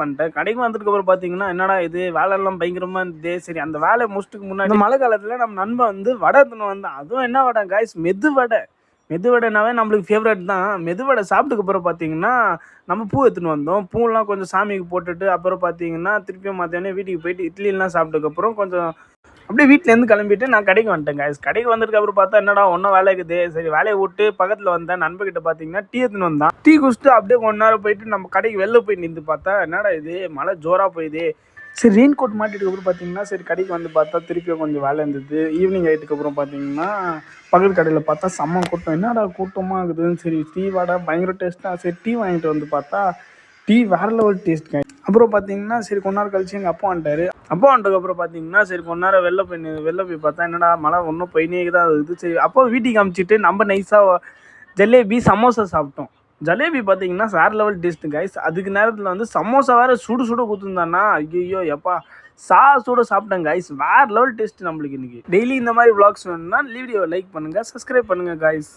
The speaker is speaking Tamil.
வந்துட்டேன். கடைக்கு வந்ததுக்கப்புறம் பார்த்தீங்கன்னா, என்னடா இது வேலைலாம் பயங்கரமா இருந்ததே! சரி அந்த வேலைய முடிச்சுட்டுக்கு முன்னாடி இந்த மழை காலத்தில நம்ம நண்பன் வந்து வடை எடுத்துன்னு வந்தான். அதுவும் என்ன வடை காய்ஸ் மெது வடை. மெது வடைனாவே நம்மளுக்கு ஃபேவரைட் தான். மெது வடை சாப்பிட்டதுக்கு அப்புறம் பார்த்தீங்கன்னா, நம்ம பூ எடுத்துன்னு வந்தோம். பூலாம் கொஞ்சம் சாமிக்கு போட்டுட்டு, அப்புறம் பார்த்தீங்கன்னா, திருப்பியும் மத்தியானம் வீட்டுக்கு போயிட்டு இட்லிலாம் சாப்பிட்டதுக்கப்புறம் கொஞ்சம் அப்படியே வீட்லேருந்து கிளம்பிட்டு நான் கடைக்கு வந்துட்டேன் காய்ஸ். கடைக்கு வந்ததுக்கப்புறம் பார்த்தா என்னடா ஒன்றும் வேலை இருக்குது. சரி வேலையை விட்டு பக்கத்தில் வந்தேன். நண்பர்கிட்ட பார்த்தீங்கன்னா டீ எடுத்துன்னு வந்தான். டீ குடிச்சிட்டு அப்படியே கொஞ்ச நேரம் போயிட்டு நம்ம கடைக்கு வெளில போய் நின்று பார்த்தா என்னடா இது மழை ஜோராக போயிது. சரி ரெயின் கோட் மாட்டிட்டுக்கப்புறம் பார்த்தீங்கன்னா சரி கடைக்கு வந்து பார்த்தா திருப்பியும் கொஞ்சம் வேலை இருந்தது. ஈவினிங் ஆகிட்டுக்கு அப்புறம் பார்த்தீங்கன்னா பக்கத்து கடையில் பார்த்தா செம்ம கூட்டம். என்னடா கூட்டமாக இருக்குதுன்னு சரி டீ வாடா பயங்கர டேஸ்ட்டாக சரி டீ வாங்கிட்டு வந்து பார்த்தா டீ வேற லெவல் டேஸ்ட். அப்புறம் பார்த்தீங்கன்னா சரி கொஞ்ச நேரம் கழிச்சு எங்கள் அப்பா வந்துட்டாரு. அப்பா வந்துட்டதுக்கப்புறம் பார்த்தீங்கன்னா சரி கொஞ்ச நேரம் வெளில போய் பார்த்தா என்னடா மழை ஒன்றும் போயினே தான் இருக்குது. சரி அப்போ வீட்டுக்கு அமுச்சிட்டு நம்ம நைஸாக ஜலேபி சமோசா சாப்பிட்டோம். ஜலேபி பார்த்தீங்கன்னா வேற லெவல் டேஸ்ட்டு கைஸ். அதுக்கு நேரத்தில் வந்து சமோசா வேறு சுடு சுட கொடுத்துருந்தானா ஐயோ எப்பா சூட சாப்பிட்டேன் கைஸ். வேற லெவல் டேஸ்ட் நம்மளுக்கு இன்னைக்கு. டெய்லி இந்த மாதிரி விளாக்ஸ் வேணும்னா வீடியோவை லைக் பண்ணுங்கள், சப்ஸ்கிரைப் பண்ணுங்கள் கைஸ்.